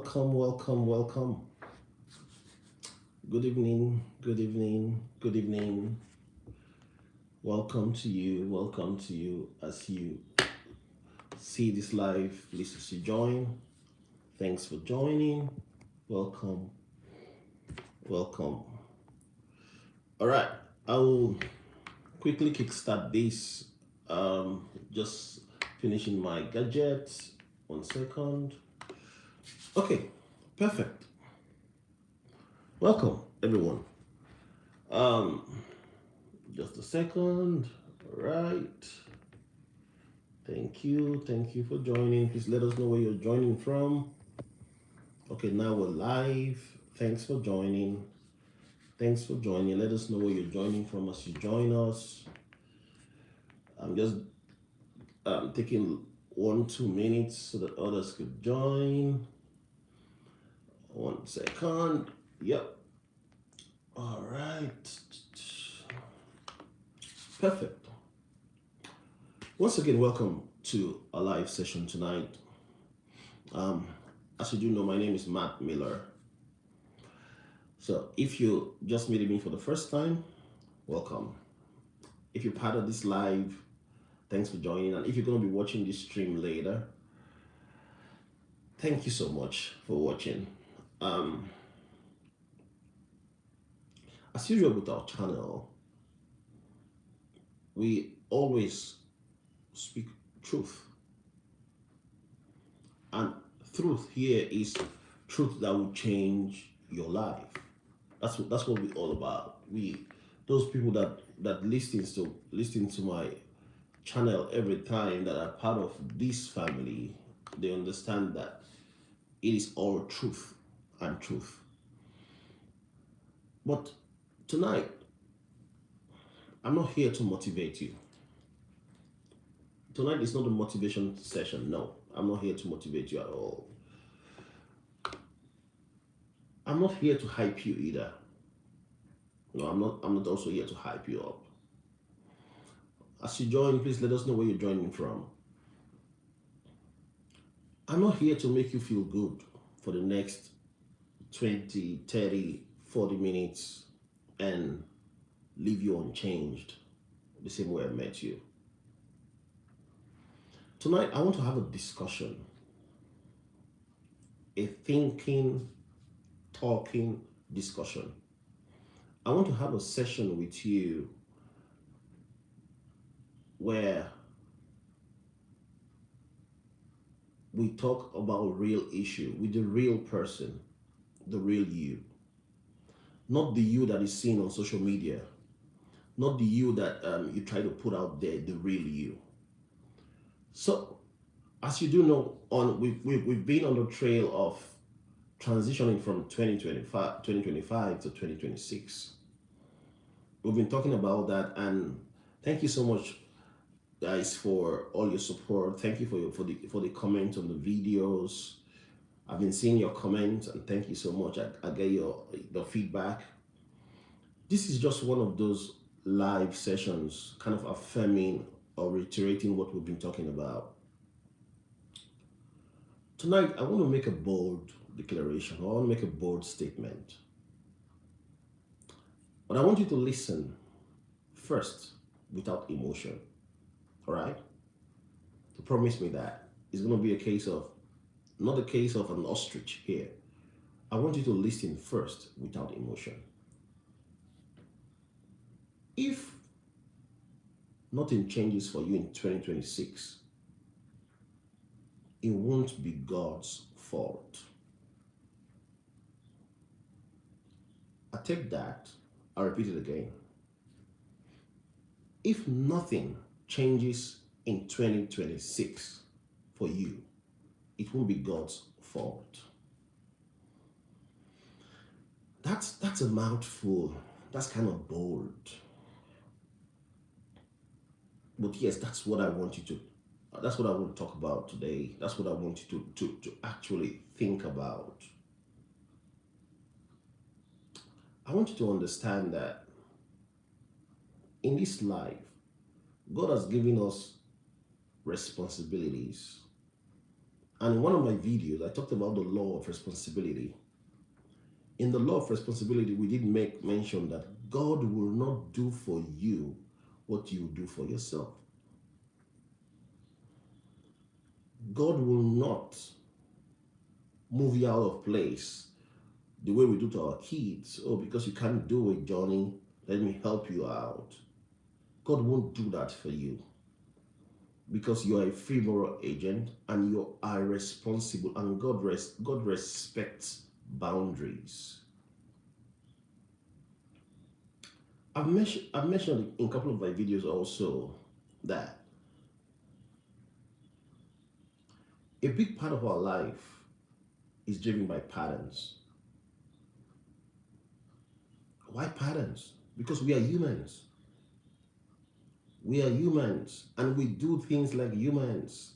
welcome, welcome, welcome. Good evening, good evening, good evening. Welcome to you as you see this live. Please as you join. Thanks for joining. Welcome, welcome. All right, I will quickly kickstart this. Just finishing my gadgets. 1 second. Okay, perfect. Welcome, everyone. Um, just a second. All right. Thank you for joining. Please let us know where you're joining from. Okay, now we're live. Thanks for joining. Thanks for joining. Let us know where you're joining from as you join us. I'm just taking 1-2 minutes so that others could join. 1 second. Yep. All right. Perfect. Once again, welcome to a live session tonight. As you do know, my name is Matt Miller. So if you just meeting me for the first time, welcome. If you're part of this live, thanks for joining. And if you're going to be watching this stream later, thank you so much for watching. As usual with our channel, we always speak truth. And truth here is truth that will change your life. That's what we're all about. Those people that listen to my channel every time, that are part of this family, they understand that it is all truth and truth. But tonight, I'm not here to motivate you. Tonight is not a motivation session. No, I'm not here to motivate you at all. I'm not here to hype you either. No, I'm not also here to hype you up. As you join, please let us know where you're joining from. I'm not here to make you feel good for the next 20, 30, 40 minutes and leave you unchanged the same way I met you. Tonight, I want to have a discussion, a thinking, talking discussion. I want to have a session with you where we talk about real issue with the real person, the real you. Not the you that is seen on social media, not the you that you try to put out there, the real you. So, as you do know, we've been on the trail of transitioning from 2025 to 2026. We've been talking about that, and thank you so much, guys, for all your support. Thank you for the comments on the videos. I've been seeing your comments, and thank you so much. I get the feedback. This is just one of those live sessions, kind of affirming or reiterating what we've been talking about. Tonight, I want to make a bold declaration. I want to make a bold statement. But I want you to listen first without emotion. All right? To promise me that it's going to be a case of, not a case of an ostrich here. I want you to listen first without emotion. If nothing changes for you in 2026, it won't be God's fault. I take that, I'll repeat it again. If nothing changes in 2026 for you, it won't be God's fault. That's a mouthful. That's kind of bold. But yes, that's what I want to talk about today. That's what I want you to actually think about. I want you to understand that in this life, God has given us responsibilities And in one of my videos, I talked about the law of responsibility. In the law of responsibility, we did make mention that God will not do for you what you do for yourself. God will not move you out of place the way we do to our kids. Oh, because you can't do it, Johnny, let me help you out. God won't do that for you because you are a free moral agent and you are responsible, and God respects boundaries. I've mentioned in a couple of my videos also that a big part of our life is driven by patterns. Why patterns? Because we are humans. We are humans and we do things like humans.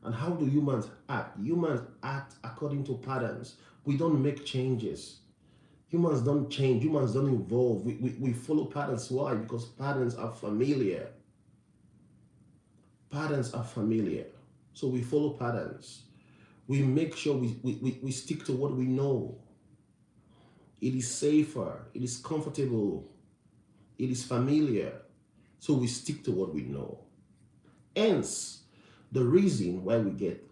And how do humans act? Humans act according to patterns. We don't make changes. Humans don't change. Humans don't evolve. We follow patterns. Why? Because patterns are familiar. Patterns are familiar. So we follow patterns. We make sure we stick to what we know. It is safer. It is comfortable. It is familiar. So we stick to what we know. Hence, the reason why we get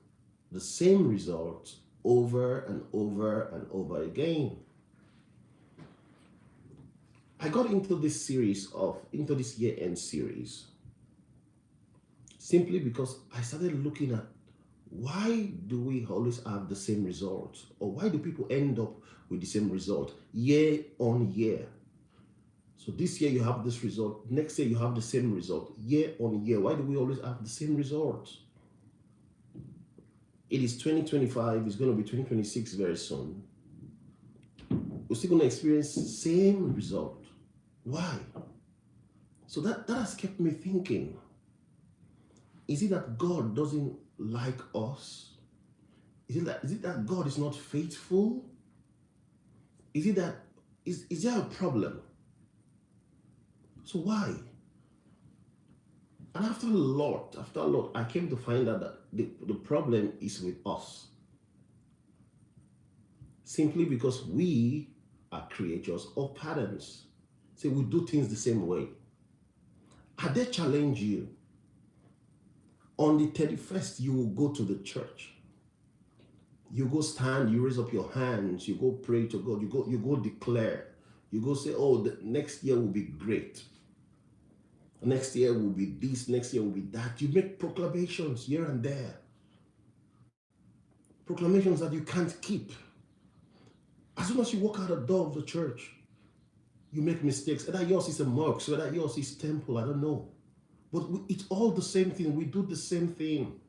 the same results over and over and over again. I got into this year-end series simply because I started looking at why do we always have the same results, or why do people end up with the same result year on year? So this year you have this result, next year you have the same result year on year. Why do we always have the same results? It is 2025, it's going to be 2026 very soon. We're still going to experience the same result. Why? So that has kept me thinking. Is it that God doesn't like us? Is it that God is not faithful? Is it that is there a problem? So why? And after a lot, I came to find out that the problem is with us. Simply because we are creatures of patterns. So we do things the same way. I dare challenge you. On the 31st, you will go to the church. You go stand, you raise up your hands, you go pray to God, you go declare. You go say, oh, the next year will be great. Next year will be this, next year will be that. You make proclamations here and there. Proclamations that you can't keep. As soon as you walk out the door of the church, you make mistakes. Whether yours is a mosque, whether yours is temple, I don't know. But it's all the same thing. We do the same thing.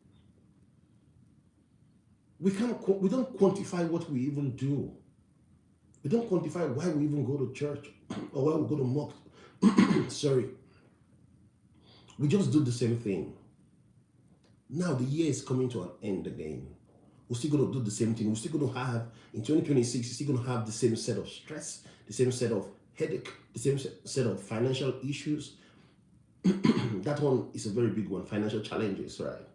We don't quantify what we even do. We don't quantify why we even go to church or why we go to mosque. Sorry. We just do the same thing. Now the year is coming to an end again. We're still going to do the same thing. We're still going to have, in 2026, we're still going to have the same set of stress, the same set of headache, the same set of financial issues. That one is a very big one, financial challenges, right?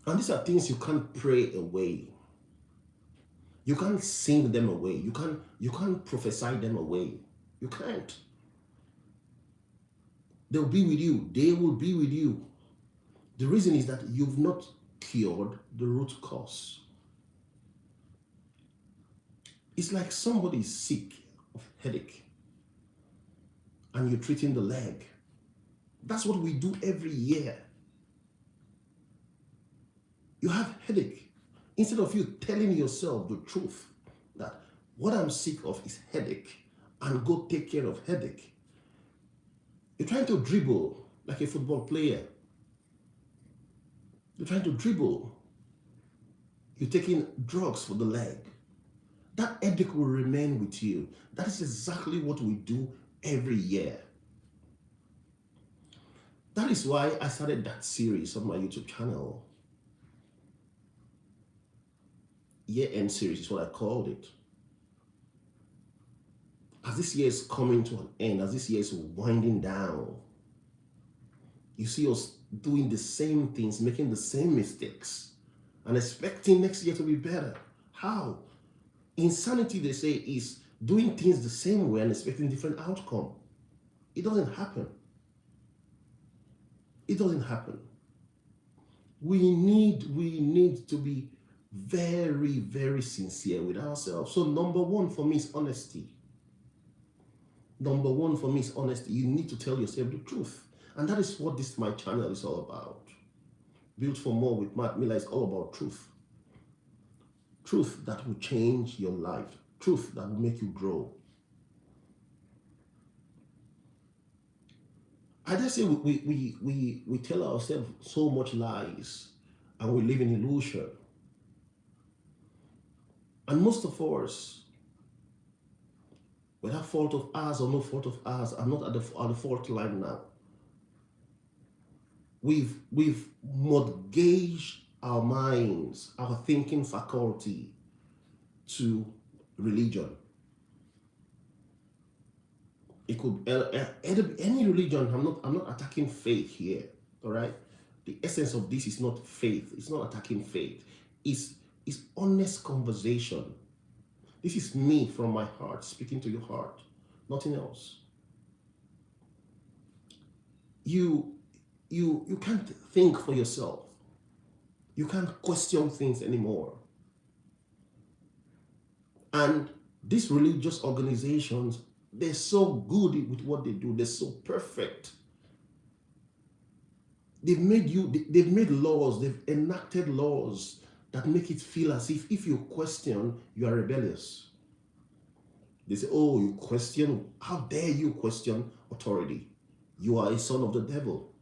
And these are things you can't pray away. You can't sing them away. You can't prophesy them away. You can't. They'll be with you. They will be with you. The reason is that you've not cured the root cause. It's like somebody is sick of headache and you're treating the leg. That's what we do every year. You have headache. Instead of you telling yourself the truth that what I'm sick of is headache and go take care of headache, you're trying to dribble like a football player. You're trying to dribble. You're taking drugs for the leg. That headache will remain with you. That is exactly what we do every year. That is why I started that series on my YouTube channel. Year-end series is what I called it. As this year is coming to an end, as this year is winding down, you see us doing the same things, making the same mistakes. and expecting next year to be better. How? Insanity, they say, is doing things the same way and expecting different outcome. It doesn't happen. It doesn't happen. We need to be very, very sincere with ourselves. So number one for me is honesty. Number one for me is honesty. You need to tell yourself the truth. And that is what my channel is all about. Built for More with Matt Miller is all about truth. Truth that will change your life. Truth that will make you grow. I just say we tell ourselves so much lies and we live in illusion. And most of us, whether fault of ours or no fault of ours, are not at the fault line now. We've mortgaged our minds, our thinking faculty to religion. It could any religion. I'm not attacking faith here. All right. The essence of this is not faith. It's not attacking faith. It's honest conversation. This is me from my heart speaking to your heart. Nothing else. You can't think for yourself. You can't question things anymore. And these religious organizations, they're so good with what they do. They're so perfect. They've made laws, they've enacted laws that make it feel as if you question, you are rebellious. They say, oh, you question, how dare you question authority? You are a son of the devil.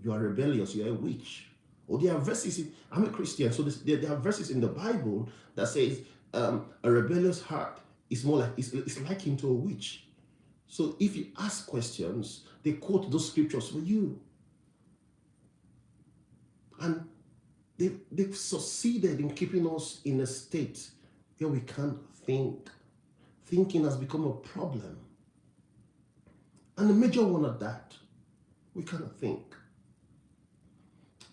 You are rebellious, you are a witch. Or there are verses, I'm a Christian, so there are verses in the Bible that says a rebellious heart is more like, it's likened to a witch. So if you ask questions, they quote those scriptures for you. And they've succeeded in keeping us in a state where we can't think. Thinking has become a problem. And the major one of that, we cannot think.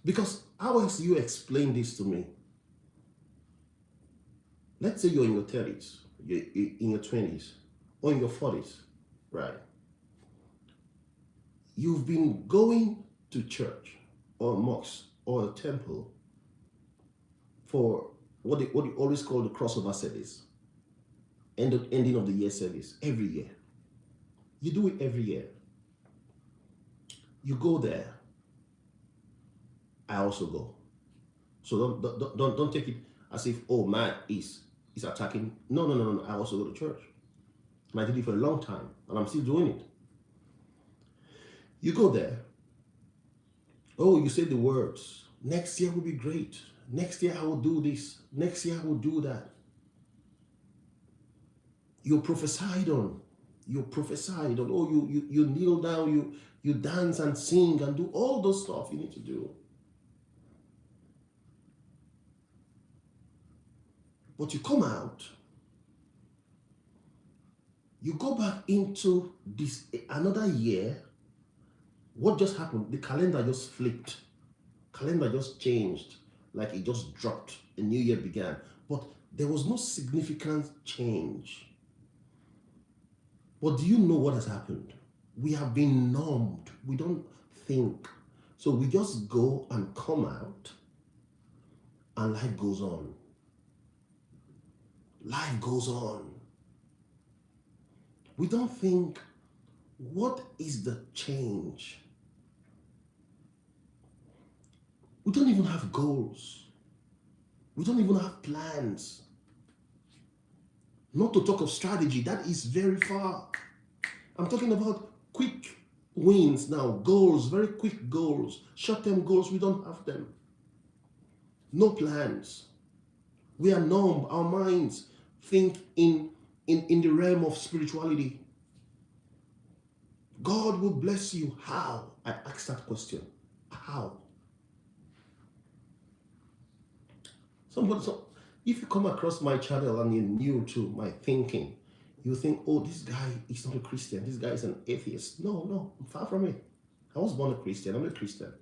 Because how else do you explain this to me? Let's say you're in your 30s, you're in your 20s, or in your 40s, right? You've been going to church or a mosque or a temple for what they always call the crossover service, ending of the year service, every year. You do it every year. You go there. I also go. So don't take it as if, oh, man is attacking. No. I also go to church. And I did it for a long time, and I'm still doing it. You go there. Oh, you say the words. Next year will be great. Next year I will do this. Next year I will do that. You're prophesied on. Oh, you kneel down, you dance and sing and do all those stuff you need to do. But you come out, you go back into this another year. What just happened? The calendar just flipped. Calendar just changed. Like it just dropped. A new year began. But there was no significant change. But do you know what has happened? We have been numbed. We don't think. So we just go and come out, and life goes on. Life goes on. We don't think, what is the change? We don't even have goals. We don't even have plans. Not to talk of strategy, that is very far. I'm talking about quick wins now, goals, very quick goals. Short-term goals, we don't have them. No plans. We are numb. Our minds think in the realm of spirituality. God will bless you. How? I asked that question. How? So if you come across my channel and you're new to my thinking, you think, oh, this guy is not a Christian. This guy is an atheist. No, I'm far from it. I was born a Christian. I'm a Christian.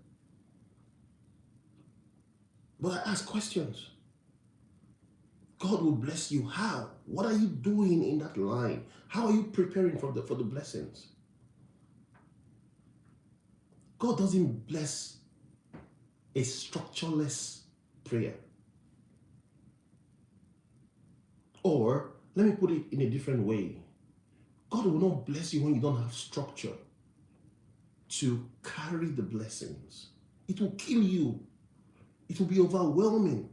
But I ask questions. God will bless you. How? What are you doing in that line? How are you preparing for the blessings? God doesn't bless a structureless prayer. Or let me put it in a different way. God will not bless you when you don't have structure to carry the blessings. It will kill you. It will be overwhelming.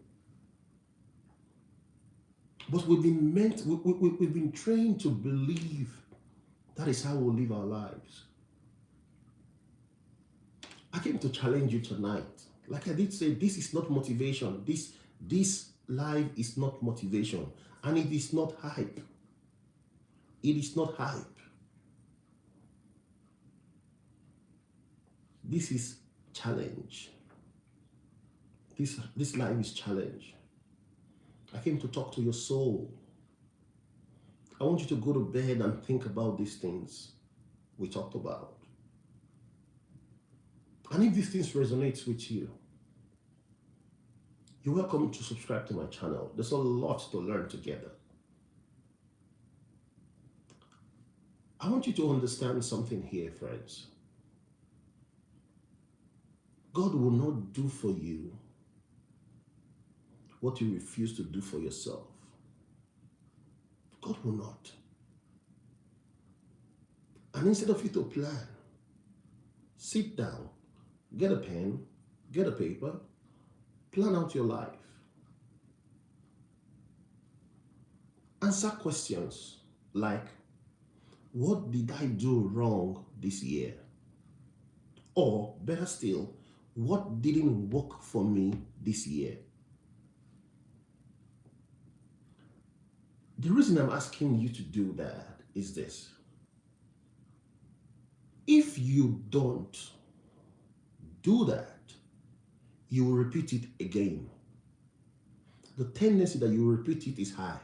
But we've been trained to believe that is how we'll live our lives. I came to challenge you tonight. Like I did say, this is not motivation. This life is not motivation. And it is not hype. It is not hype. This is challenge. This life is challenge. I came to talk to your soul. I want you to go to bed and think about these things we talked about. And if these things resonate with you, you're welcome to subscribe to my channel. There's a lot to learn together. I want you to understand something here, friends. God will not do for you what you refuse to do for yourself. God will not. And instead of you to plan, sit down, get a pen, get a paper, plan out your life. Answer questions like, what did I do wrong this year? Or better still, what didn't work for me this year? The reason I'm asking you to do that is this. If you don't do that, you will repeat it again. The tendency that you will repeat it is high.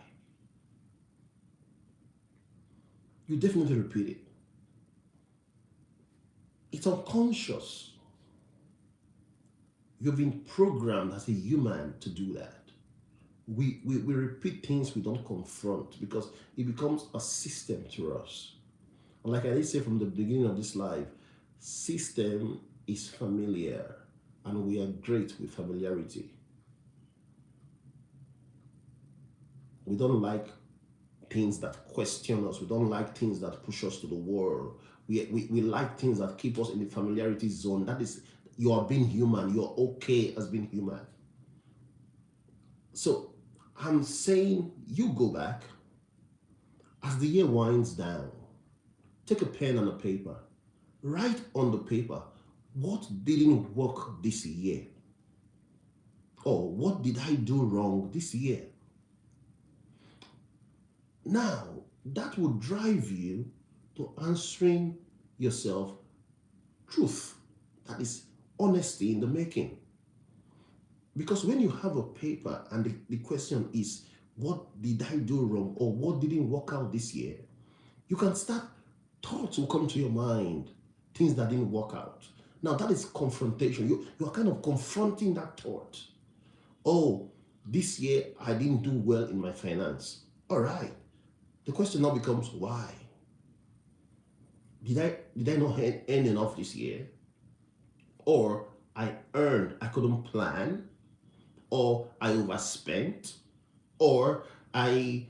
You definitely repeat it. It's unconscious. You've been programmed as a human to do that. We repeat things we don't confront because it becomes a system to us. And like I did say from the beginning of this life, system is familiar and we are great with familiarity. We don't like things that question us. We don't like things that push us to the world. We like things that keep us in the familiarity zone. That is, you are being human. You're okay as being human. So I'm saying you go back as the year winds down. Take a pen and a paper. Write on the paper, what didn't work this year? Or what did I do wrong this year? Now, that will drive you to answering yourself truth. That is honesty in the making. Because when you have a paper and the question is, what did I do wrong? Or what didn't work out this year? You can start, thoughts will come to your mind, things that didn't work out. Now that is confrontation. You are kind of confronting that thought. Oh, this year I didn't do well in my finance. All right. The question now becomes why? Did I not earn enough this year? Or I couldn't plan, or I overspent, or I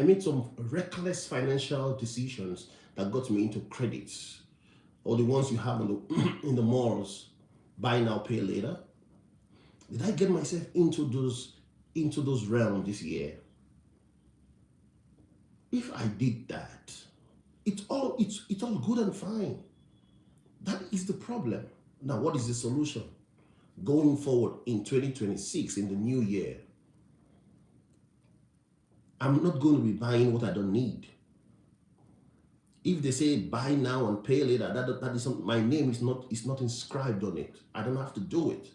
made some reckless financial decisions that got me into credits, or the ones you have in the malls, buy now, pay later. Did I get myself into those realms this year? If I did that, it's all good and fine. That is the problem. Now, what is the solution? Going forward in 2026, in the new year, I'm not going to be buying what I don't need. If they say buy now and pay later, that is something, my name is not inscribed on it. I don't have to do it.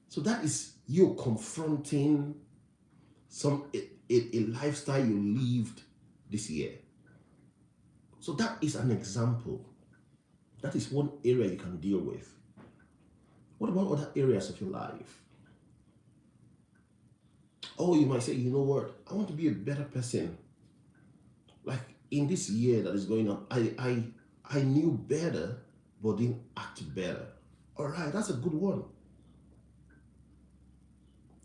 So that is you confronting a lifestyle you lived this year. So that is an example. That is one area you can deal with. What about other areas of your life? Oh, you might say, you know what? I want to be a better person. Like in this year that is going on, I knew better but didn't act better. All right, that's a good one.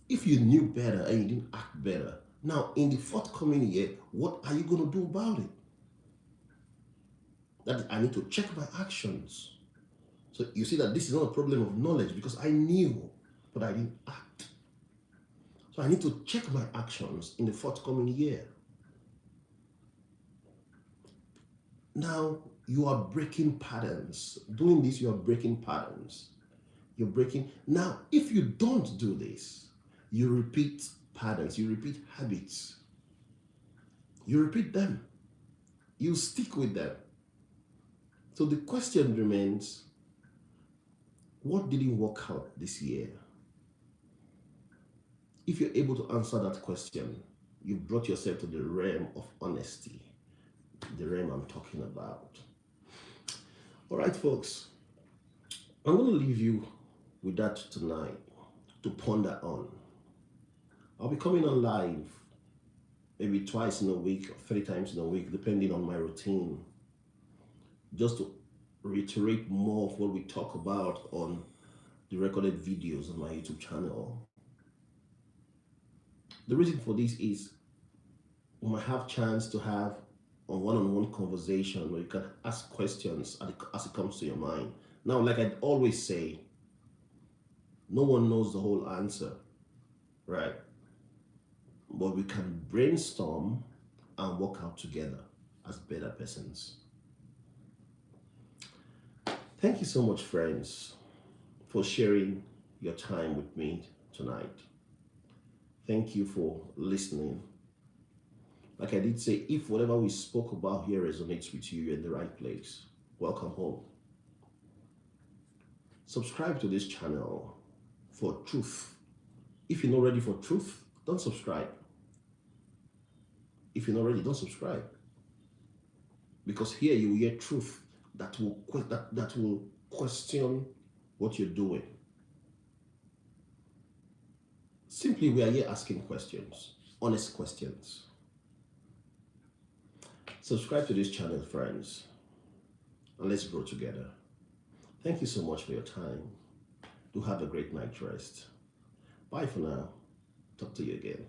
If you knew better and you didn't act better, now in the forthcoming year, what are you going to do about it? That I need to check my actions. So you see that this is not a problem of knowledge because I knew, but I didn't act. So I need to check my actions in the forthcoming year. Now you are breaking patterns. Doing this, you are breaking patterns. You're breaking. Now, if you don't do this, you repeat patterns, you repeat habits, you repeat them, you stick with them. So the question remains, what didn't work out this year? If you're able to answer that question, you've brought yourself to the realm of honesty, the realm I'm talking about. All right, folks, I'm going to leave you with that tonight to ponder on. I'll be coming on live maybe twice in a week or 3 times in a week, depending on my routine, just to reiterate more of what we talk about on the recorded videos on my YouTube channel. The reason for this is we might have chance to have a one-on-one conversation where you can ask questions as it comes to your mind. Now, like I always say, no one knows the whole answer, right? But we can brainstorm and work out together as better persons. Thank you so much, friends, for sharing your time with me tonight. Thank you for listening. Like I did say, if whatever we spoke about here resonates with you, you're in the right place. Welcome home. Subscribe to this channel for truth. If you're not ready for truth, don't subscribe. If you're not ready, don't subscribe. Because here you will hear truth that will question what you're doing. Simply, we are here asking questions, honest questions. Subscribe to this channel, friends, and let's grow together. Thank you so much for your time. Do have a great night's rest. Bye for now. Talk to you again.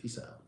Peace out.